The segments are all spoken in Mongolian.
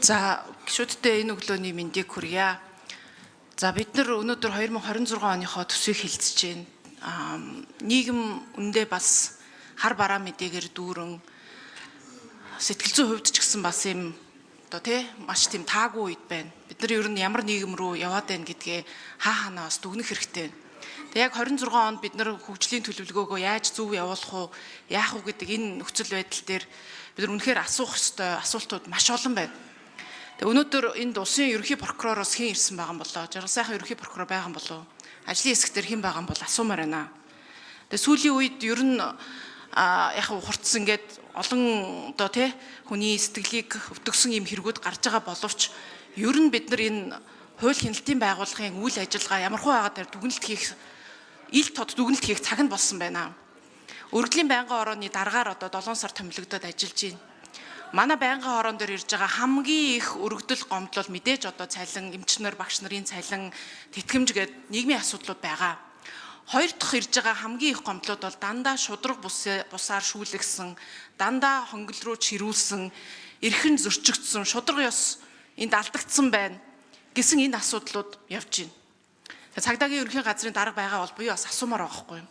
За гишүүдтэй энэ өглөөний мэндийг хүргье. За бид нар өнөөдөр 2026 оныхоо төсвийг хэлцэж байна. Нийгэм үндэ бас хар бараа мэдээгээр дүүрэн сэтгэл зүйн хувьд ч гэсэн бас юм одоо тий маш тийм таагүй үед байна. Бид нар ер нь ямар нийгэм рүү яваад байна гэдгээ хаанаа бас дүгнэх хэрэгтэй байна. Тэг яг 26 онд бид нар хөгжлийн төлөвлөгөөгөө яаж зөв явуулах уу, яах уу гэдэг энэ нөхцөл байдал дээр бид нар үнэхээр асуух ёстой асуултууд маш олон байна. Тэг өнөөдөр энд улсын ерөнхий прокуророос хэн ирсэн байгаа юм болоо? Жаргал сайхан ерөнхий прокурор байгаа юм болоо? Ажлын хэсэг дээр хэн байгаа юм бол асуумаар байна. Тэг сүүлийн үед ер нь яг хурцсан ингээд олон одоо тий хүний сэтгэлийг өвтгсөн юм хэрэгүүд гарч байгаа боловч ер нь бид нар энэ хууль хяналтын байгууллагын үйл ажиллагаа ямархуу байгаа дээр дүгнэлт хийх ил тод дүгнэлт хийх цаг нь болсон байна. Өргөдлийн байнгын орооны дараагаар одоо 7 сар томилогдоод ажиллаж байна. Манай байнгын хорон дээр ирж байгаа хамгийн их өргөдөл гомдлол мэдээж одоо цалин, эмч нар, багш нарын цалин, тэтгэмж гээд нийгмийн асуудлууд байгаа. Хоёр дахь ирж байгаа хамгийн их гомдлууд бол дандаа шудраг бусаар шүүлгсэн, дандаа хонгил руу чирүүлсэн, эрхэн зөрчигдсөн, шудраг ёс энд алдагдсан байна гэсэн энэ асуудлууд явж байна. Цагдаагийн ерөнхий газрын дарга байгаа бол буюу бас асуумаар байгаа хгүй юу?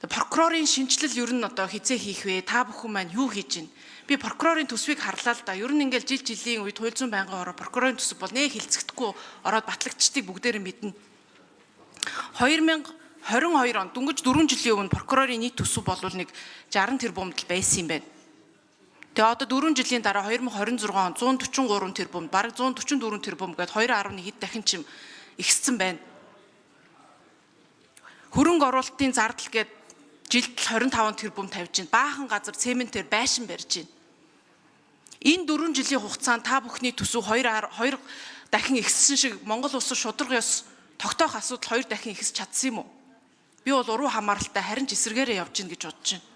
Прокурорын шинжилэл ер нь одоо хизээ хийх вэ? Та бүхэн маань юу хийж байна? Би прокурорын төсвийг харлаа л да. Ер нь ингээл жилийн үед хууль зүйн байнгын ороо прокурорын төсөв бол нэ хилцэгдэхгүй ороод батлагдчихтыг бүгдээрээ мэднэ. 2022 онд дөнгөж 4 жилийн өмнө прокурорын нийт төсөв бол нэг 60 тэрбумд байсан юм байна. Тэгээ одоо 4 жилийн дараа 2026 он 143 тэрбум, бараг 144 тэрбум гээд 2.1 хэд дахин чим ихссэн байна. Хөрөнгө оруулалтын зардал гээд жилд 25 тэрбум тавьж байна. Баахан газар цементээр байшин барьж байна. Энэ 4 жилийн хугацаанд та бүхний төсөв 2 дахин ихссэн шиг Монгол улсад шудраг ёс тогтоох асуудал 2 дахин ихсэж чадсан юм уу? Би бол уруу хамааралтай харин ч эсэргээрээ явж гин гэж бодож байна.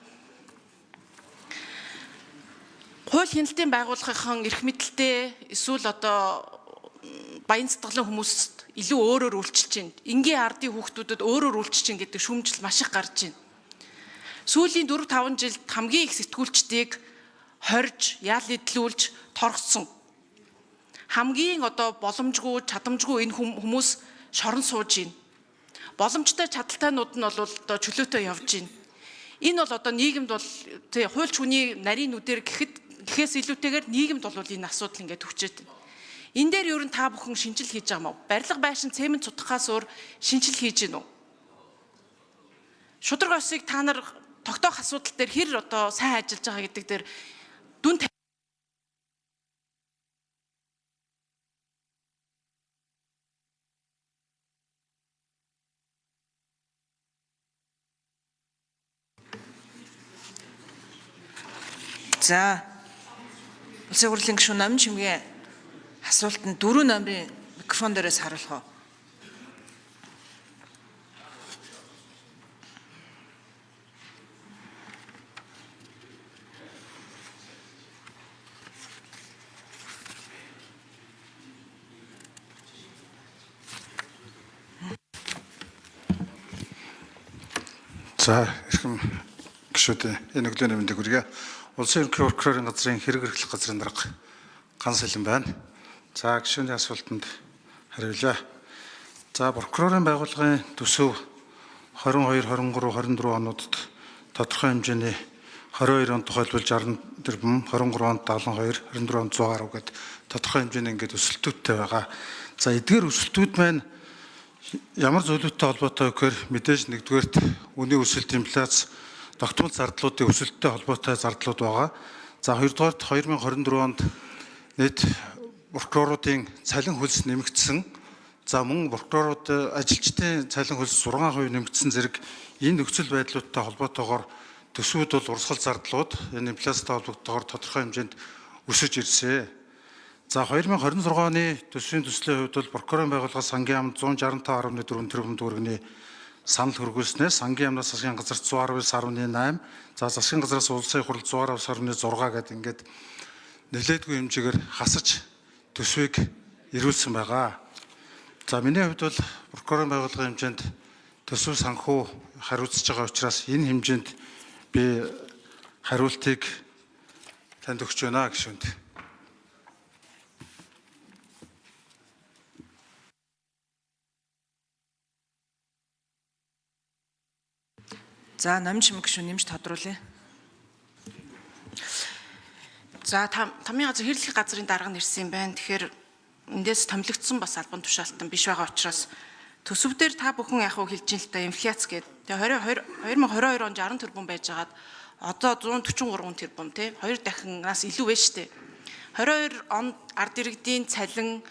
Хууль хяналтын байгууллагын эрх мэдэлтэй эсвэл одоо баян сэтгэлэн хүмүүст илүү өөрөөр үйлчилж байна. Энгийн ардын хүүхдүүдэд өөрөөр үйлчилж байна гэдэг шүүмжил маш их гарч байна. Сүүлийн 4-5 жилд хамгийн их сэтгүүлчдийг хорж, ял эдлүүлж, торгоцсон. Хамгийн одоо боломжгүй, чадамжгүй энэ хүмүүс шорон сууж байна. Боломжтой чадалтайнууд нь бол одоо чөлөөтэй явж байна. Энэ бол одоо нийгэмд бол хуульч хүний нарийн нүдээр гэхээс илүүтэйгээр нийгэмд бол энэ асуудал ингээд төвчээд байна. Энэ дээр ер нь та бүхэн шинжил хийж байгаа мó? Барилга байшин цемент цутгахаас өөр шинжил хийж гинүү? Шудраг ёсыг та нар тогтоох асуудал дээр хэр одоо сайн ажиллаж байгаа гэдэг дээр дүн За улсын хурлын гишүүн Номын Чимгийн асуултанд 4 номерын микрофон дээрээс харуулах уу? За эрхэм гишүүд энэ өглөөний мэндийг хүргье. Улсын ерөнхий прокурорын газрын хэрэг эрхлэх газрын дарга Ганс Хэлэн байна. За гишүүний асуултанд хариулъя. За прокурорын байгууллагын төсөв 22, 23, 24 онуудад тодорхой хэмжээний 22 онд тухайлбал 60 тэрбум, 23 онд 72, 24 онд 100 гаруй гэдэг тодорхой хэмжээний ингээд өсөлтүүдтэй байгаа. За эдгээр өсөлтүүд маань ямар зүйлүүдтэй холбоотой гэхээр мэдээж нэгдүгээрт үнийн өсөлт, инфляц, тогтмол зардлуудын өсөлттэй холбоотой зардлууд байгаа. За хоёрдугаарт 2024 онд нийт прокуроруудын цалин хөлс нэмэгдсэн. За мөн прокурорууд ажилчдын цалин хөлс 6% нэмэгдсэн зэрэг энэ нөхцөл байдлуудтай холбоотойгоор төсвүүд бол урсгал зардлууд энэ инфляцтай холбоотойгоор тодорхой хэмжээнд өсөж ирсэн. За 2026 оны төсвийн төслийн хувьд бол прокурорын байгууллага сангийн яамд 165.4 тэрбум төгрөгийн санал хөргүүлснээр сангийн яамнаас засгийн газарт 119.8, за засгийн газраас улсын хурл 119.6 гэдэг ингээд нэлээдгүй хэмжээгээр хасаж төсвийг ирүүлсэн байгаа. За миний хувьд бол прокурорын байгууллагын хэмжээнд төсөв санхүү хариуцж байгаа учраас энэ хэмжээнд би хариултыг танд өгч байна гишүүнд. За Номын Чимэг гишүүн нэмж тодруулъя. За тамийн газар хэрлэх газрын дарга нэрсэн юм байна. Тэгэхээр эндээс томилогдсон бас албан тушаалтан биш байгаа учраас төсөвдөр та бүхэн яг хэлж ин л та инфляц гэдэг. Тэгээ 2022 онд 60 тэрбум байжгаад одоо 143 тэрбум тий 2 дахинаас илүү байна шүү дээ. 22 онд ард иргэдийн цалин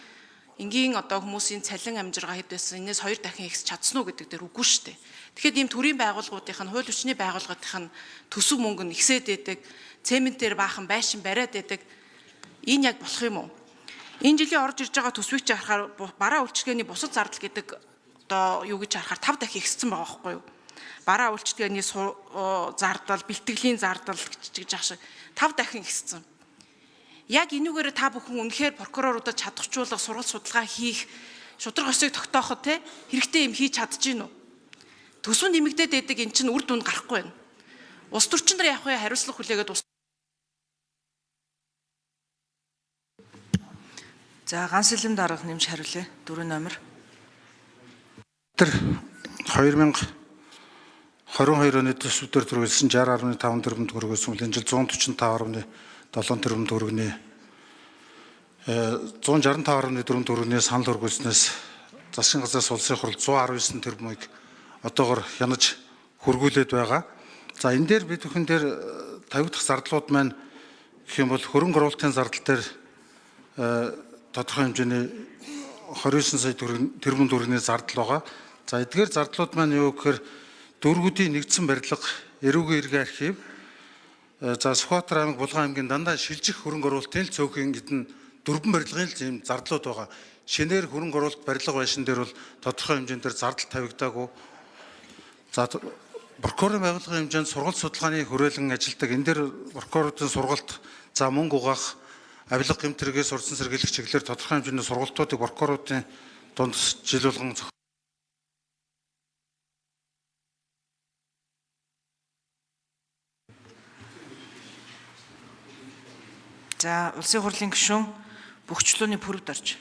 энгийн одоо хүмүүсийн цалин амжиргаа хэд байсан энэс 2 дахин ихс чадсан уу гэдэг дээр үгүй шүү дээ. Тэгэхээр ийм төрийн байгууллагуудынх нь хууль хүчний байгууллагуудынх нь төсөв мөнгө нь ихсээд байдаг, цементээр баахан байшин бариад байдаг. Энэ яг болох юм уу? Энэ жилийн орж ирж байгаа төсвийг ч харахаар бараа үйлчилгээний бусад зардал гэдэг одоо юу гэж харахаар 5 дахин ихссэн байгаа байхгүй юу? Бараа үйлчилгээний зардал, бэлтгэлийн зардал гэж ах шиг 5 дахин ихссэн. Яг энүүгээр та бүхэн үнэхээр прокуроруудад чадахжуулах, сургалт судалгаа хийх, шудраг ёсыг тогтооход те хэрэгтэй юм хийж чадчих гинүү. Төсөв нэмэгдээд байдаг эн чинь үр дүнд гарахгүй байна. Улс төрчин нар явах вэ? Хариуцлага хүлээгээд За ганц сэлэм дарга нэмж хариулъя. 4 номер. Тэр 2022 оны төсөвдөр түрүүлсэн 60.5 тэрбум төгрөгөөс энэ жил 145.7 тэрбум төгрөгний 165.4 төгрөгний санал хөргүүлснээс засгийн газраас улсын хурал 119 тэрбумыг одоогор хянаж хөргүүлээд байгаа. За энэ дээр бид бүхэн дээр тавигдах зардлууд маань гэх юм бол хөрөнгө оруулалтын зардал дээр тодорхой хэмжээний 29 сая тэрбум төгрөгийн зардал байгаа. За эдгээр зардлууд маань юу гэхээр дүүргүүдийн нэгдсэн барилга, эрүүгийн иргэн архив, за Сүхбаатар аймаг Булган аймгийн дандаа шилжих хөрөнгө оруулалтын л цөөхөн эдэн дөрвөн барилгын л ийм зардлууд байгаа. Шинээр хөрөнгө оруулалт барилга байшин дээр бол тодорхой хэмжээнд зардал тавигдаагүй. За прокурорын байгууллагын хэмжээнд сургалт судалгааны хүрээлэн ажилдаг. Энэ дээр прокуроруудын сургалт, за мөнгө угаах, авилга гэмтрэгээс урдсан сэргийлэх чиглэлээр тодорхой хэмжээний сургалтуудыг прокуроруудын дунд жил болгон За улсын хурлын гишүүн бүх чулууны пүрэвд орж.